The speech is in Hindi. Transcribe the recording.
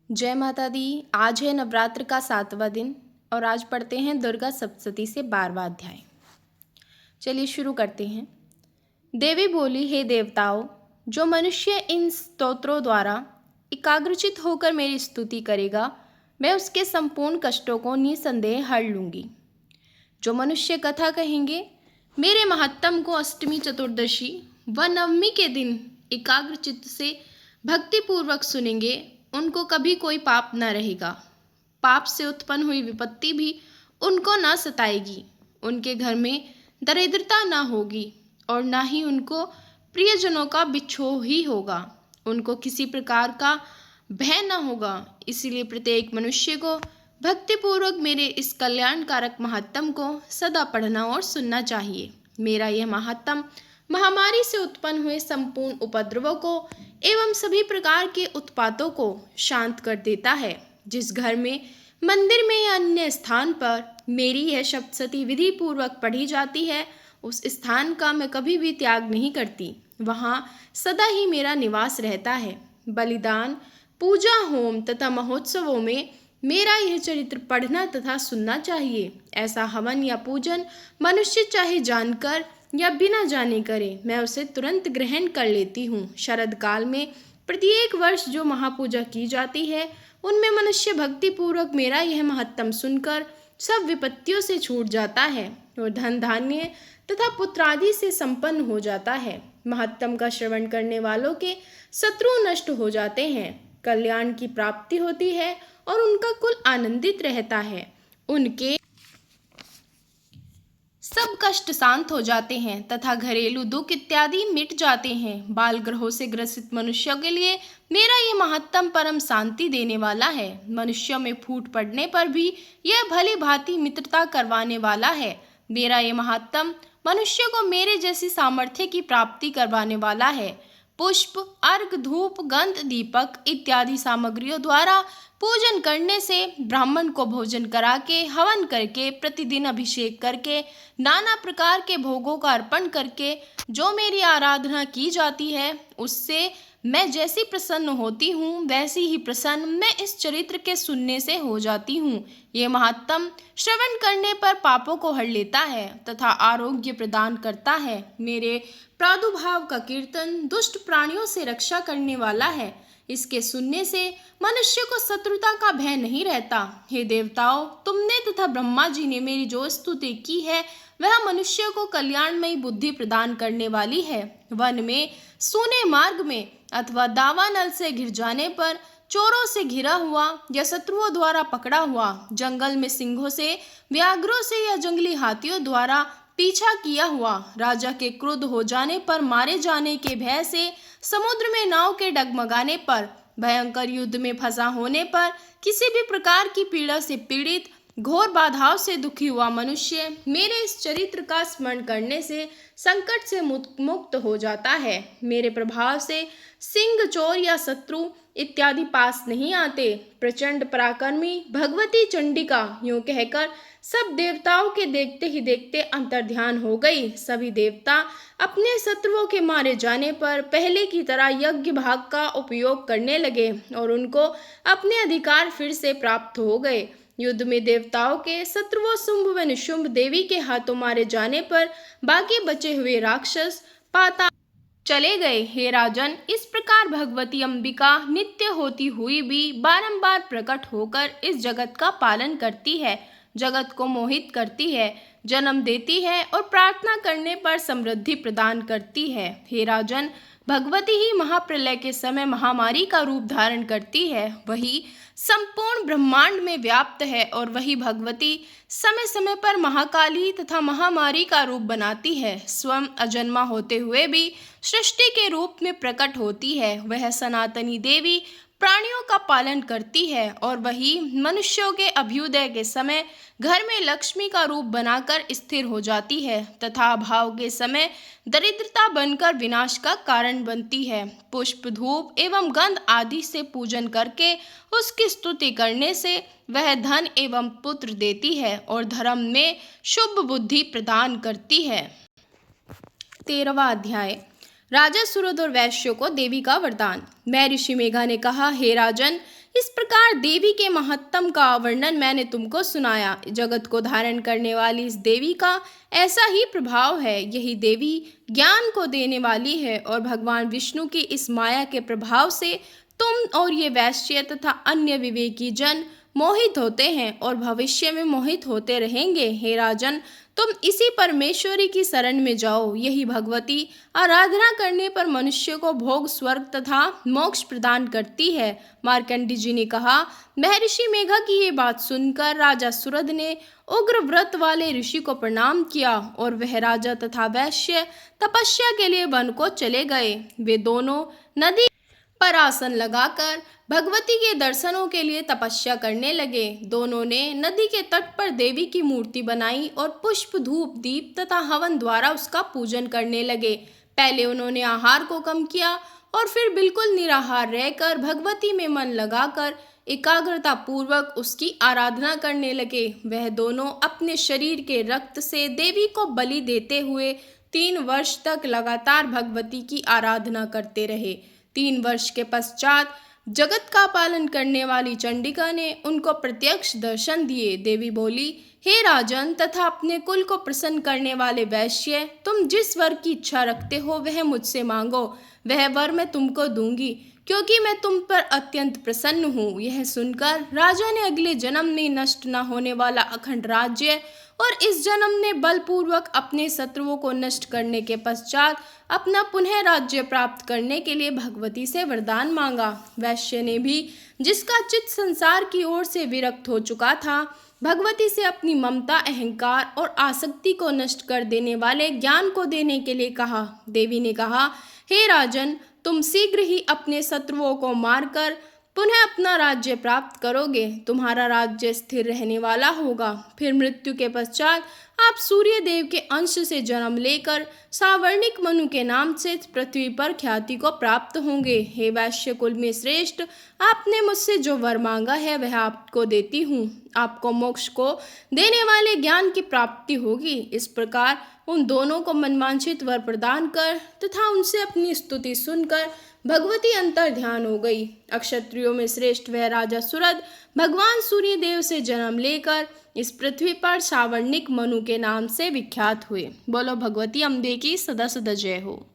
जय माता दी। आज है नवरात्र का 7वां दिन और आज पढ़ते हैं दुर्गा सप्तशती से 12वां अध्याय। चलिए शुरू करते हैं। देवी बोली, हे देवताओं, जो मनुष्य इन स्तोत्रों द्वारा एकाग्रचित होकर मेरी स्तुति करेगा, मैं उसके संपूर्ण कष्टों को निसंदेह हर लूँगी। जो मनुष्य कथा कहेंगे, मेरे महात्म को अष्टमी, चतुर्दशी व नवमी के दिन एकाग्रचित्त से भक्तिपूर्वक सुनेंगे, उनको कभी कोई पाप न रहेगा। पाप से उत्पन्न हुई विपत्ति भी उनको न सताएगी। उनके घर में दरिद्रता न होगी और न ही उनको प्रियजनों का बिछोह ही होगा। उनको किसी प्रकार का भय न होगा। इसीलिए प्रत्येक मनुष्य को भक्तिपूर्वक मेरे इस कल्याणकारक महात्म को सदा पढ़ना और सुनना चाहिए। मेरा यह महात्म महामारी से उत्पन्न हुए संपूर्ण उपद्रवों को एवं सभी प्रकार के उत्पातों को शांत कर देता है। जिस घर में, मंदिर में या अन्य स्थान पर मेरी यह सप्तशती विधि पूर्वक पढ़ी जाती है, उस स्थान का मैं कभी भी त्याग नहीं करती। वहाँ सदा ही मेरा निवास रहता है। बलिदान, पूजा, होम तथा महोत्सवों में मेरा यह चरित्र पढ़ना तथा सुनना चाहिए। ऐसा हवन या पूजन मनुष्य चाहे जानकर या बिना जाने करे, मैं उसे तुरंत ग्रहण कर लेती हूँ। शरद काल में प्रत्येक वर्ष जो महापूजा की जाती है, उनमें मनुष्य भक्तिपूर्वक मेरा यह महात्म सुनकर सब विपत्तियों से छूट जाता है और धन धान्य तथा पुत्रादि से संपन्न हो जाता है। महात्म का श्रवण करने वालों के शत्रु नष्ट हो जाते हैं, कल्याण की प्राप्ति होती है और उनका कुल आनंदित रहता है। उनके सब कष्ट शांत हो जाते हैं तथा घरेलू दुख इत्यादि मिट जाते हैं। बाल ग्रहों से ग्रसित मनुष्यों के लिए मेरा ये महात्म परम शांति देने वाला है। मनुष्यों में फूट पड़ने पर भी यह भली भांति मित्रता करवाने वाला है। मेरा ये महात्म मनुष्य को मेरे जैसी सामर्थ्य की प्राप्ति करवाने वाला है। पुष्प, अर्घ, धूप, गंध, दीपक इत्यादि सामग्रियों द्वारा पूजन करने से, ब्राह्मण को भोजन करा के, हवन करके, प्रतिदिन अभिषेक करके, नाना प्रकार के भोगों का अर्पण करके जो मेरी आराधना की जाती है, उससे मैं जैसी प्रसन्न होती हूँ, वैसी ही प्रसन्न मैं इस चरित्र के सुनने से हो जाती हूँ। ये महात्म श्रवण करने पर पापों को हर लेता है तथा आरोग्य प्रदान करता है। मेरे प्रादुर्भाव का कीर्तन दुष्ट प्राणियों से रक्षा करने वाला है। इसके सुनने से मनुष्य को शत्रुता का भय नहीं रहता। हे देवताओं, तुमने तथा ब्रह्मा जी ने मेरी जो स्तुति की है, वह मनुष्य को कल्याणमयी बुद्धि प्रदान करने वाली है। वन में, सूने मार्ग में अथवा दावानल से घिर जाने पर, चोरों से घिरा हुआ या शत्रुओं द्वारा पकड़ा हुआ, जंगल में सिंहों से, व्याघ्रों से या जंगली हाथियों द्वारा पीछा किया हुआ, राजा के क्रोध हो जाने पर मारे जाने के भय से, समुद्र में नाव के डगमगाने पर, भयंकर युद्ध में फंसा होने पर, किसी भी प्रकार की पीड़ा से पीड़ित, घोर बाधाओं से दुखी हुआ मनुष्य मेरे इस चरित्र का स्मरण करने से संकट से मुक्त हो जाता है। मेरे प्रभाव से सिंह, चोर या शत्रु इत्यादि पास नहीं आते। प्रचंड पराक्रमी भगवती चंडिका यूं कहकर सब देवताओं के देखते ही देखते अंतर्ध्यान हो गई। सभी देवता अपने शत्रुओं के मारे जाने पर पहले की तरह यज्ञ भाग का उपयोग करने लगे और उनको अपने अधिकार फिर से प्राप्त हो गए। युद्ध में देवताओं के शत्रुओं शुंभ व निशुंभ देवी के हाथों मारे जाने पर बाकी बचे हुए राक्षस पाताल चले गए। हे राजन, इस प्रकार भगवती अंबिका नित्य होती हुई भी बारंबार प्रकट होकर इस जगत का पालन करती है, जगत को मोहित करती है, जन्म देती है और प्रार्थना करने पर समृद्धि प्रदान करती है। हे राजन, भगवती ही महाप्रलय के समय महामारी का रूप धारण करती है। वही संपूर्ण ब्रह्मांड में व्याप्त है और वही भगवती समय समय पर महाकाली तथा महामारी का रूप बनाती है। स्वयं अजन्मा होते हुए भी सृष्टि के रूप में प्रकट होती है। वह सनातनी देवी प्राणियों का पालन करती है और वही मनुष्यों के अभ्युदय के समय घर में लक्ष्मी का रूप बनाकर स्थिर हो जाती है तथा अभाव के समय दरिद्रता बनकर विनाश का कारण बनती है। पुष्प, धूप एवं गंध आदि से पूजन करके उसकी स्तुति करने से वह धन एवं पुत्र देती है और धर्म में शुभ बुद्धि प्रदान करती है। 13वां अध्याय। राजा सूरद और वैश्यों को देवी का वरदान। मैं ऋषि मेघा ने कहा, हे राजन, इस प्रकार देवी के महत्तम का वर्णन मैंने तुमको सुनाया। जगत को धारण करने वाली इस देवी का ऐसा ही प्रभाव है। यही देवी ज्ञान को देने वाली है और भगवान विष्णु की इस माया के प्रभाव से तुम और ये वैश्य तथा अन्य विवेकी जन मोहित होते हैं और भविष्य में मोहित होते रहेंगे। हे राजन, तुम इसी परमेश्वरी की शरण में जाओ। यही भगवती आराधना करने पर मनुष्य को भोग, स्वर्ग तथा मोक्ष प्रदान करती है। मार्कंडी जी ने कहा, महर्षि मेघा की ये बात सुनकर राजा सुरद ने उग्र व्रत वाले ऋषि को प्रणाम किया और वह राजा तथा वैश्य तपस्या के लिए वन को चले गए। वे दोनों नदी पर आसन लगाकर भगवती के दर्शनों के लिए तपस्या करने लगे। दोनों ने नदी के तट पर देवी की मूर्ति बनाई और पुष्प, धूप, दीप तथा हवन द्वारा उसका पूजन करने लगे। पहले उन्होंने आहार को कम किया और फिर बिल्कुल निराहार रहकर भगवती में मन लगाकर एकाग्रता पूर्वक उसकी आराधना करने लगे। वह दोनों अपने शरीर के रक्त से देवी को बलि देते हुए 3 वर्ष तक लगातार भगवती की आराधना करते रहे। 3 वर्ष के पश्चात जगत का पालन करने वाली चंडिका ने उनको प्रत्यक्ष दर्शन दिए। देवी बोली, हे राजन तथा अपने कुल को प्रसन्न करने वाले वैश्य, तुम जिस वर की इच्छा रखते हो वह मुझसे मांगो। वह वर मैं तुमको दूंगी, क्योंकि मैं तुम पर अत्यंत प्रसन्न हूँ। यह सुनकर राजा ने अगले जन्म में नष्ट न होने वाला अखंड राज्य और इस जन्म में बलपूर्वक अपने शत्रुओं को नष्ट करने के पश्चात अपना पुनः राज्य प्राप्त करने के लिए भगवती से वरदान मांगा। वैश्य ने भी, जिसका चित्त संसार की ओर से विरक्त हो चुका था, भगवती से अपनी ममता, अहंकार और आसक्ति को नष्ट कर देने वाले ज्ञान को देने के लिए कहा। देवी ने कहा, हे राजन, तुम शीघ्र ही अपने शत्रुओं को मारकर पुनः अपना राज्य प्राप्त करोगे। तुम्हारा राज्य स्थिर रहने वाला होगा। फिर मृत्यु के पश्चात आप सूर्य देव के अंश से जन्म लेकर सावर्णिक मनु के नाम से पृथ्वी पर ख्याति को प्राप्त होंगे। हे वैश्य कुल में श्रेष्ठ, आपने मुझसे जो वर मांगा है वह आपको देती हूँ। आपको मोक्ष को देने वाले ज्ञान की प्राप्ति होगी। इस प्रकार उन दोनों को मनवांछित वर प्रदान कर तथा उनसे अपनी स्तुति सुनकर भगवती अंतर ध्यान हो गई। अक्षत्रियों में श्रेष्ठ वह राजा सुरद भगवान सूर्य देव से जन्म लेकर इस पृथ्वी पर सावर्णिक मनु के नाम से विख्यात हुए। बोलो भगवती अम्बे की सदा सदा जय हो।